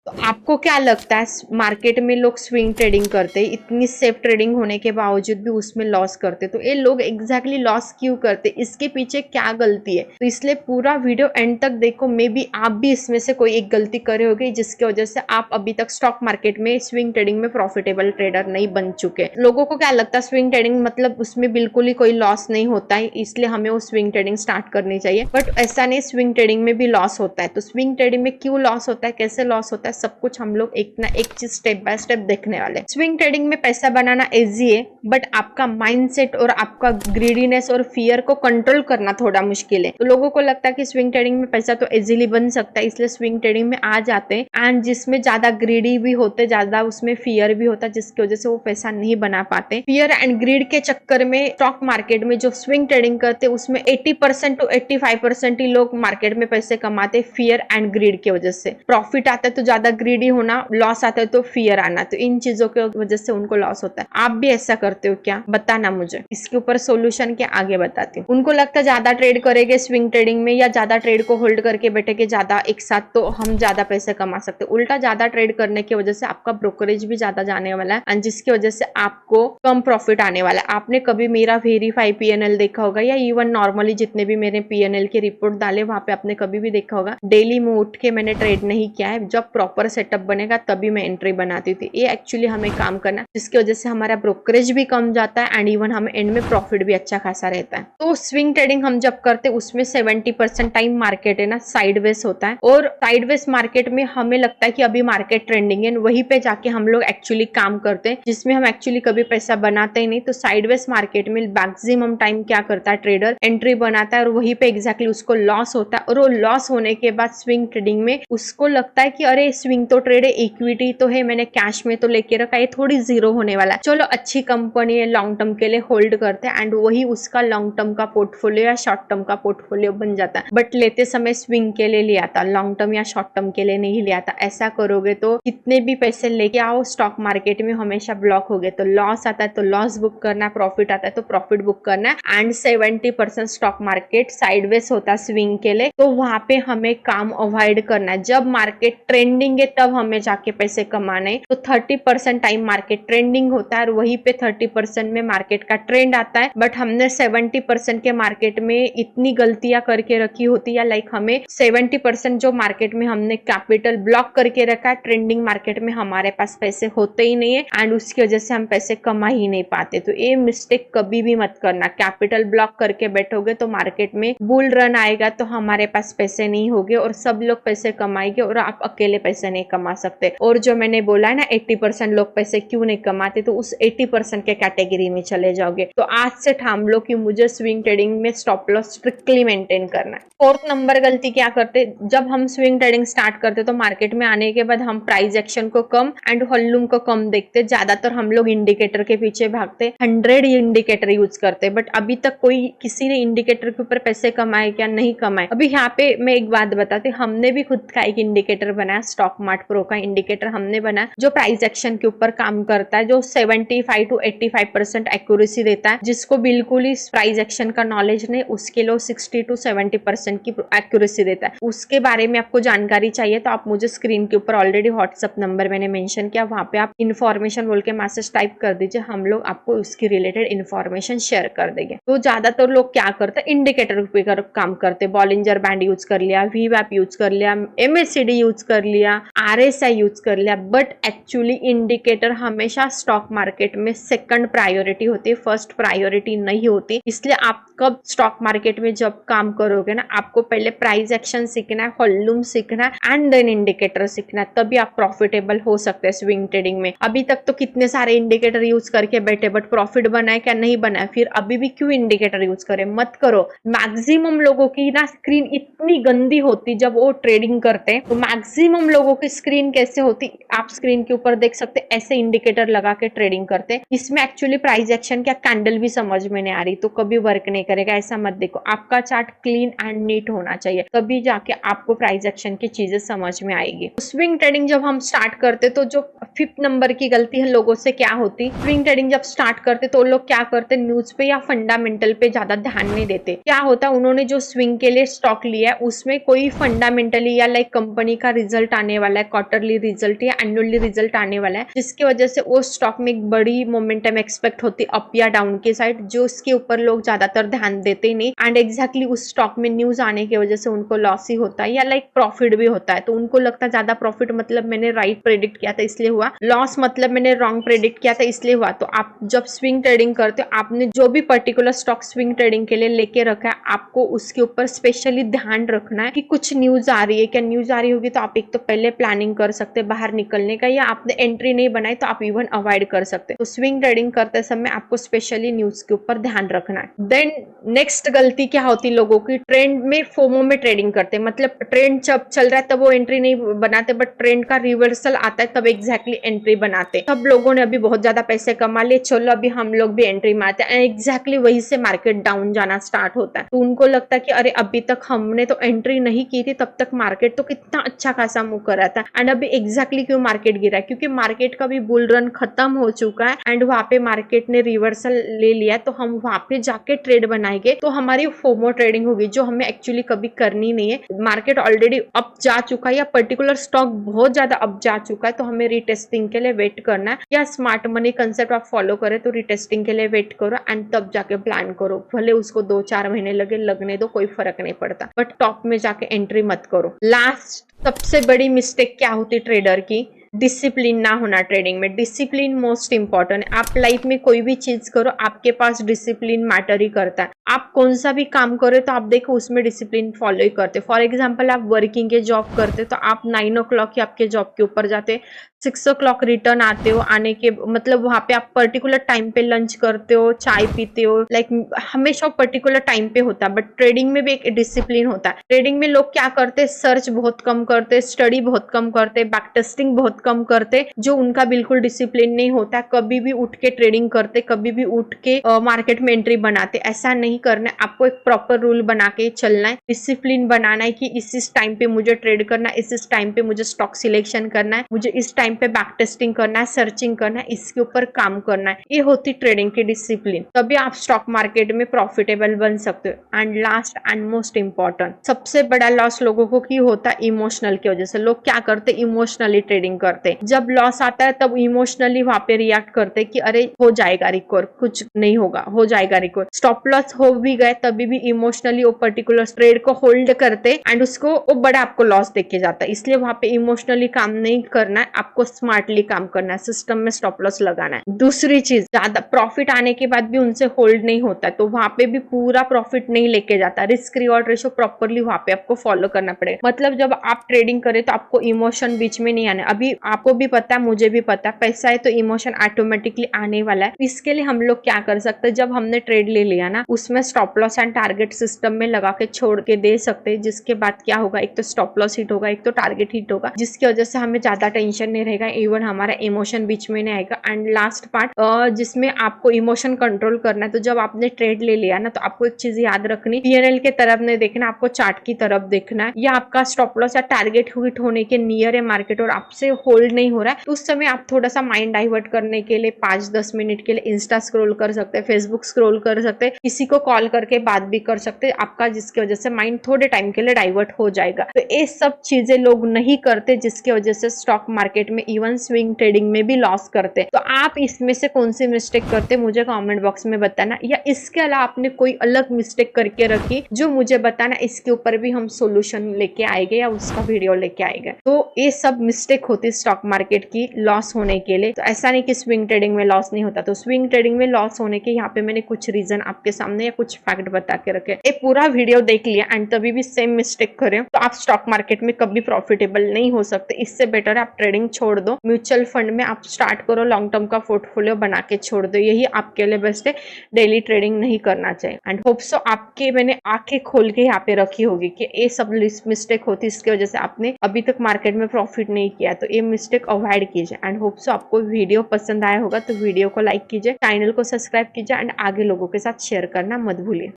तो आपको क्या लगता है मार्केट में लोग स्विंग ट्रेडिंग करते हैं, इतनी सेफ ट्रेडिंग होने के बावजूद भी उसमें लॉस करते, तो ये लोग एग्जैक्टली लॉस क्यों करते, इसके पीछे क्या गलती है? तो इसलिए पूरा वीडियो एंड तक देखो, मे बी आप भी इसमें से कोई एक गलती करे होगी जिसकी वजह से आप अभी तक स्टॉक मार्केट में स्विंग ट्रेडिंग में प्रॉफिटेबल ट्रेडर नहीं बन चुके। लोगों को क्या लगता है स्विंग ट्रेडिंग मतलब उसमें बिल्कुल ही कोई लॉस नहीं होता है, इसलिए हमें वो स्विंग ट्रेडिंग स्टार्ट करनी चाहिए, बट ऐसा नहीं, स्विंग ट्रेडिंग में भी लॉस होता है। तो स्विंग ट्रेडिंग में क्यों लॉस होता है, कैसे लॉस होता है, सब कुछ हम लोग एक ना एक चीज स्टेप बाय स्टेप देखने वाले। स्विंग ट्रेडिंग में पैसा बनाना इजी है, बट आपका माइंडसेट और आपका ग्रीडीनेस और फियर को कंट्रोल करना थोड़ा मुश्किल है। तो लोगों को लगता है कि स्विंग ट्रेडिंग में पैसा तो इजीली बन सकता है, इसलिए स्विंग ट्रेडिंग में आ जाते हैं, एंड जिसमें ज्यादा ग्रीडी भी होते, ज्यादा उसमें फियर भी होता है, जिसकी वजह से वो पैसा नहीं बना पाते। फियर एंड ग्रीड के चक्कर में स्टॉक मार्केट में जो स्विंग ट्रेडिंग करते उसमें 80% to 85% ही लोग मार्केट में पैसे कमाते फियर एंड ग्रीड की वजह से। प्रॉफिट आता है तो ज्यादा ग्रीडी होना, लॉस आता है तो फियर आना, तो इन चीजों की वजह से उनको लॉस होता है। आप भी ऐसा करते हो क्या, बताना मुझे, इसके ऊपर सोल्यूशन क्या आगे बताती हूँ। उनको लगता है ज्यादा ट्रेड करेंगे स्विंग ट्रेडिंग में या ज्यादा ट्रेड को होल्ड करके बैठेंगे ज्यादा एक साथ तो हम ज्यादा पैसे कमा सकते। उल्टा, ज्यादा ट्रेड करने की वजह से आपका ब्रोकरेज भी ज्यादा जाने वाला है, एंड जिसकी वजह से आपको कम प्रॉफिट आने वाला है। आपने कभी मेरा वेरीफाई पीएनएल देखा होगा, या इवन नॉर्मली जितने भी मेरे पीएनएल के रिपोर्ट डाले वहां पे आपने कभी भी देखा होगा, डेली में उठ के मैंने ट्रेड नहीं किया है। जब प्रॉपर सेटअप बनेगा तभी मैं एंट्री बनाती थी। ये एक्चुअली हमें काम करना, जिसकी वजह से हमारा ब्रोकरेज भी कम जाता है, एंड इवन हमें एंड में प्रॉफिट भी अच्छा खासा रहता है। तो स्विंग ट्रेडिंग हम जब करते उसमें 70% टाइम मार्केट है ना साइडवेज होता है, और साइडवेज मार्केट में हमें लगता है कि अभी मार्केट ट्रेंडिंग है, वहीं पे जाके हम लोग एक्चुअली काम करते हैं, जिसमें हम एक्चुअली कभी पैसा बनाते ही नहीं। तो साइडवेज मार्केट में मैक्सिमम टाइम क्या करता है ट्रेडर, एंट्री बनाता है और वहीं पे एग्जैक्टली उसको लॉस होता है, और वो लॉस होने के बाद स्विंग ट्रेडिंग में उसको लगता है कि अरे स्विंग तो ट्रेड है, इक्विटी तो है, मैंने कैश में तो लेके रखा, ये थोड़ी जीरो होने वाला है, चलो अच्छी कंपनी है लॉन्ग टर्म के लिए होल्ड करते हैं, एंड वही उसका लॉन्ग टर्म का पोर्टफोलियो या शॉर्ट टर्म का पोर्टफोलियो बन जाता है। बट लेते समय स्विंग के लिए लिया था, लॉन्ग टर्म या शॉर्ट टर्म के लिए नहीं लिया था। ऐसा करोगे तो कितने भी पैसे लेके आओ स्टॉक मार्केट में हमेशा ब्लॉक हो गए। तो लॉस आता है तो लॉस बुक करना, प्रॉफिट आता है तो प्रॉफिट बुक करना है, एंड 70% स्टॉक मार्केट साइडवेज होता है स्विंग के लिए, तो वहां पे हमें काम अवॉइड करना है। जब मार्केट ट्रेंडिंग है तब हमें जाके पैसे कमाने, तो 30% टाइम मार्केट ट्रेंडिंग होता है और वहीं पे 30% में मार्केट का ट्रेंड आता है, बट हमने 70% के मार्केट में इतनी गलतियां करके रखी होती है, लाइक हमें 70% जो मार्केट में हमने कैपिटल ब्लॉक करके रखा है, ट्रेंडिंग मार्केट में हमारे पास पैसे होते ही नहीं है, एंड उसकी वजह से हम पैसे कमा ही नहीं पाते। तो ये मिस्टेक कभी भी मत करना। कैपिटल ब्लॉक करके बैठोगे तो मार्केट में बुल रन आएगा तो हमारे पास पैसे नहीं होंगे, और सब लोग पैसे कमाएंगे और आप अकेले पैसे नहीं कमा सकते। और जो मैंने बोला है ना 80% लोग पैसे क्यों नहीं कमाते, तो उस 80% के कैटेगरी में चले जाओगे। तो आज से ठान लो कि मुझे स्विंग ट्रेडिंग में स्टॉप लॉस स्ट्रिक्टली मेंटेन करना है। फोर्थ नंबर गलती क्या करते, जब हम स्विंग ट्रेडिंग स्टार्ट करते तो मार्केट में आने के बाद हम प्राइस एक्शन को कम एंड वॉल्यूम को कम देखते। ज्यादातर हम लोग इंडिकेटर के पीछे भागते, 100 इंडिकेटर यूज करते, बट अभी तक कोई किसी ने इंडिकेटर के ऊपर पैसे कमाए क्या, नहीं कमाए। अभी यहाँ पे मैं एक बात बताती, हमने भी खुद का एक इंडिकेटर बनाया, स्टॉक मार्ट प्रो का इंडिकेटर हमने बनाया, जो प्राइस एक्शन के ऊपर काम करता है, जो 75 to 85% एक्यूरेसी देता है। जिसको बिल्कुल ही प्राइस एक्शन का नॉलेज नहीं, उसके लिए 60 to 70% की एक्यूरेसी देता है। उसके बारे में आपको जानकारी चाहिए तो आप मुझे स्क्रीन के ऊपर ऑलरेडी व्हाट्सएप नंबर मैंने मेंशन किया, वहां पे आप इन्फॉर्मेशन बोल के मैसेज टाइप कर दीजिए, हम लोग आपको उसकी रिलेटेड इन्फॉर्मेशन शेयर कर देंगे। तो ज्यादातर लोग क्या करते हैं, इंडिकेटर पे काम करते, बॉलिंजर बैंड यूज कर लिया, वीवैप यूज कर लिया, MACD यूज कर लिया, RSI यूज कर लिया, बट एक्चुअली इंडिकेटर हमेशा स्टॉक मार्केट में सेकंड प्रायोरिटी होती है, फर्स्ट प्रायोरिटी नहीं होती। इसलिए आप कब स्टॉक मार्केट में जब काम करोगे ना, आपको पहले प्राइस एक्शन सीखना है, वॉल्यूम सीखना है, एंड देन इंडिकेटर सीखना है, तभी आप प्रॉफिटेबल हो सकते हैं स्विंग ट्रेडिंग में। अभी तक तो कितने सारे इंडिकेटर यूज करके बैठे, बट प्रॉफिट बनाए क्या, नहीं बनाए, फिर अभी भी क्यों इंडिकेटर यूज करें, मत करो। मैक्सिमम लोगों की ना स्क्रीन इतनी गंदी होती जब वो ट्रेडिंग करते हैं। तो मैक्सिमम लोगों की स्क्रीन कैसे होती, आप स्क्रीन के ऊपर देख सकते, ऐसे इंडिकेटर लगा के ट्रेडिंग करते हैं। इसमें एक्चुअली प्राइस एक्शन क्या कैंडल भी समझ में नहीं आ रही, तो कभी वर्क नहीं करेगा। ऐसा मत देखो, आपका चार्ट क्लीन एंड नीट होना चाहिए, तभी जाके आपको प्राइस एक्शन की चीजें समझ में आएगी। स्विंग ट्रेडिंग जब हम स्टार्ट करते तो जो 5th नंबर की गलती है लोगों से क्या होती, स्विंग ट्रेडिंग जब स्टार्ट करते तो लोग क्या करते, न्यूज पे या फंडामेंटल पे ज्यादा ध्यान नहीं देते। क्या होता, उन्होंने जो स्विंग के लिए स्टॉक लिया है उसमें कोई फंडामेंटली या लाइक कंपनी का रिजल्ट आने आने वाला है, क्वार्टरली रिजल्ट या एनुअली रिजल्ट आने वाला है, जिसकी वजह से वो स्टॉक में एक बड़ी मोमेंटम एक्सपेक्ट होती है अप या डाउन की साइड, जो उसके ऊपर लोग ज्यादातर ध्यान देते नहीं। एंड एग्जैक्टली उस स्टॉक में न्यूज आने की वजह से उनको लॉस ही होता है या लाइक प्रॉफिट भी होता है। तो उनको लगता है ज्यादा प्रॉफिट मतलब मैंने राइट प्रेडिक्ट किया था इसलिए हुआ, लॉस मतलब मैंने रॉन्ग प्रेडिक्ट किया था इसलिए हुआ। तो आप जब स्विंग ट्रेडिंग करते हो, आपने जो भी पर्टिकुलर स्टॉक स्विंग ट्रेडिंग के लिए लेके रखा है, आपको उसके ऊपर स्पेशली ध्यान रखना है कि कुछ न्यूज आ रही है क्या। न्यूज आ रही होगी तो आप एक तो पहले प्लानिंग कर सकते हैं बाहर निकलने का, या आपने एंट्री नहीं बनाई तो आप इवन अवॉइड कर सकते हैं। तो स्विंग ट्रेडिंग करते समय आपको स्पेशली न्यूज के ऊपर ध्यान रखना है। देन नेक्स्ट गलती क्या होती है लोगों की, ट्रेंड में फोमो में ट्रेडिंग करते हैं, मतलब ट्रेंड जब चल रहा है तब वो एंट्री नहीं बनाते, बट ट्रेंड का रिवर्सल आता है तब एग्जैक्टली एंट्री बनाते। सब लोगों ने अभी बहुत ज्यादा पैसे कमा लिए, चलो अभी हम लोग भी एंट्री मारते हैं, एग्जैक्टली वही से मार्केट डाउन जाना स्टार्ट होता है। तो उनको लगता है कि अरे अभी तक हमने तो एंट्री नहीं की थी, तब तक मार्केट तो कितना अच्छा खासा मूव कर रहा था, एंड अभी एग्जैक्टली क्यों मार्केट गिरा है, क्योंकि मार्केट का भी बुल रन खत्म हो चुका है एंड वहां पे मार्केट ने रिवर्सल ले लिया। तो हम वहां पे जाके ट्रेड बनाएंगे तो हमारी फोमो ट्रेडिंग होगी, जो हमें एक्चुअली कभी करनी नहीं है। मार्केट ऑलरेडी अप जा चुका है या पर्टिकुलर स्टॉक बहुत ज्यादा अप जा चुका है, तो हमें रिटेस्टिंग के लिए वेट करना है, या स्मार्ट मनी कंसेप्ट आप फॉलो करें तो रिटेस्टिंग के लिए वेट करो एंड तब जाके प्लान करो। भले उसको 2-4 महीने लगने दो, कोई फर्क नहीं पड़ता, बट टॉप में जाके एंट्री मत करो। लास्ट सबसे बड़ी मिस्टेक क्या होती ट्रेडर की, डिसिप्लिन ना होना ट्रेडिंग में। डिसिप्लिन मोस्ट इंपॉर्टेंट है। आप लाइफ में कोई भी चीज करो, आपके पास डिसिप्लिन मैटर ही करता है। आप कौन सा भी काम करो तो आप देखो उसमें डिसिप्लिन फॉलो ही करते। फॉर एग्जांपल आप वर्किंग के जॉब करते तो आप 9 o'clock ही आपके जॉब के ऊपर जाते, 6 o'clock रिटर्न आते हो, आने के मतलब वहां पे आप पर्टिकुलर टाइम पे लंच करते हो, चाय पीते हो, लाइक हमेशा पर्टिकुलर टाइम पे होता है। बट ट्रेडिंग में भी एक डिसिप्लिन होता है। ट्रेडिंग में लोग क्या करते, सर्च बहुत कम करते, स्टडी बहुत कम करते, बैक टेस्टिंग बहुत कम करते, जो उनका बिल्कुल डिसिप्लिन नहीं होता। कभी भी उठ के ट्रेडिंग करते, कभी भी उठ के मार्केट में एंट्री बनाते, ऐसा नहीं करना है। आपको एक प्रॉपर रूल बना के चलना है, डिसिप्लिन बनाना है कि इस टाइम पे मुझे ट्रेड करना है, इस टाइम पे मुझे स्टॉक सिलेक्शन करना है, मुझे इस टाइम पे बैक टेस्टिंग करना है, सर्चिंग करना है, इसके ऊपर काम करना है। ये होती ट्रेडिंग की डिसिप्लिन, तभी आप स्टॉक मार्केट में प्रॉफिटेबल बन सकते हो। And last and most important, सबसे बड़ा लॉस लोगों को की होता है इमोशनल की वजह से। लोग क्या करते, इमोशनली ट्रेडिंग करते, जब लॉस आता है तब इमोशनली वहां पे रिएक्ट करते कि अरे हो जाएगा रिकवर, कुछ नहीं होगा, हो जाएगा रिकवर। स्टॉप लॉस हो भी गए तभी भी इमोशनली वो पर्टिकुलर ट्रेड को होल्ड करते एंड उसको वो बड़ा आपको लॉस देख के जाता है। इसलिए वहां पे इमोशनली काम नहीं करना है, आपको स्मार्टली काम करना है, सिस्टम में स्टॉप लॉस लगाना है। दूसरी चीज, ज्यादा प्रॉफिट आने के बाद भी उनसे होल्ड नहीं होता, तो वहां पे भी पूरा प्रॉफिट नहीं लेके जाता। रिस्क रिवॉर्ड रेशो प्रॉपरली वहां पे आपको फॉलो करना पड़ेगा। मतलब जब आप ट्रेडिंग करें तो आपको इमोशन बीच में नहीं आने। अभी आपको भी पता है, मुझे भी पता है, पैसा है तो इमोशन ऑटोमेटिकली आने वाला है। इसके लिए हम लोग क्या कर सकते हैं, जब हमने ट्रेड ले लिया ना, उसमें stop loss and target system में लगा के छोड़ के दे सकते हैं, जिसके बाद क्या होगा, एक तो स्टॉप लॉस हिट होगा, एक तो टारगेट हिट होगा, जिसकी वजह से हमें ज्यादा टेंशन नहीं रहेगा, इवन हमारा इमोशन बीच में नहीं आएगा। एंड लास्ट पार्ट जिसमें आपको इमोशन कंट्रोल करना है, तो जब आपने ट्रेड ले लिया ना, तो आपको एक चीज याद रखनी, पीएनएल के तरफ नहीं देखना, आपको चार्ट की तरफ देखना है। या आपका स्टॉप लॉस या टारगेट हिट होने के नियर है मार्केट और आपसे होल्ड नहीं हो रहा है, तो उस समय आप थोड़ा सा माइंड डाइवर्ट करने के लिए 5-10 मिनट के लिए इंस्टा स्क्रॉल कर सकते हैं, फेसबुक स्क्रॉल कर सकते हैं, किसी को कॉल करके बात भी कर सकते हैं आपका, जिसकी वजह से माइंड थोड़े टाइम के लिए डाइवर्ट हो जाएगा। तो ये सब चीजें लोग नहीं करते, जिसकी वजह से स्टॉक मार्केट में इवन स्विंग ट्रेडिंग में भी लॉस करते हैं। तो आप इसमें से कौन सी मिस्टेक करते मुझे कमेंट बॉक्स में बताना, या इसके अलावा आपने कोई अलग मिस्टेक करके रखी जो मुझे बताना, इसके ऊपर भी हम सोल्यूशन लेके आएंगे या उसका वीडियो लेके आएंगे। तो ये सब मिस्टेक होती है स्टॉक मार्केट की लॉस होने के लिए। तो ऐसा नहीं कि स्विंग ट्रेडिंग में लॉस नहीं होता, तो स्विंग ट्रेडिंग में लॉस होने के यहाँ पे मैंने कुछ रीजन आपके सामने या कुछ फैक्ट बता के रखे। ये पूरा वीडियो देख लिया एंड तभी भी सेम मिस्टेक करें तो आप स्टॉक मार्केट में कभी प्रॉफिटेबल नहीं हो सकते। इससे बेटर है आप ट्रेडिंग छोड़ दो, म्यूचुअल फंड में आप स्टार्ट करो, लॉन्ग टर्म का पोर्टफोलियो बना के छोड़ दो, यही आपके लिए बेस्ट है। डेली ट्रेडिंग नहीं करना चाहिए। एंड होप सो आपके मैंने आंखें खोल के यहाँ पे रखी होगी कि ये सब मिस्टेक होती है, इसकी वजह से आपने अभी तक मार्केट में प्रॉफिट नहीं किया, तो ये मिस्टेक अवॉइड कीजिए। एंड होप सो आपको वीडियो पसंद आया होगा, तो वीडियो को लाइक कीजिए, चैनल को सब्सक्राइब कीजिए एंड आगे लोगों के साथ शेयर करना मत भूलिए।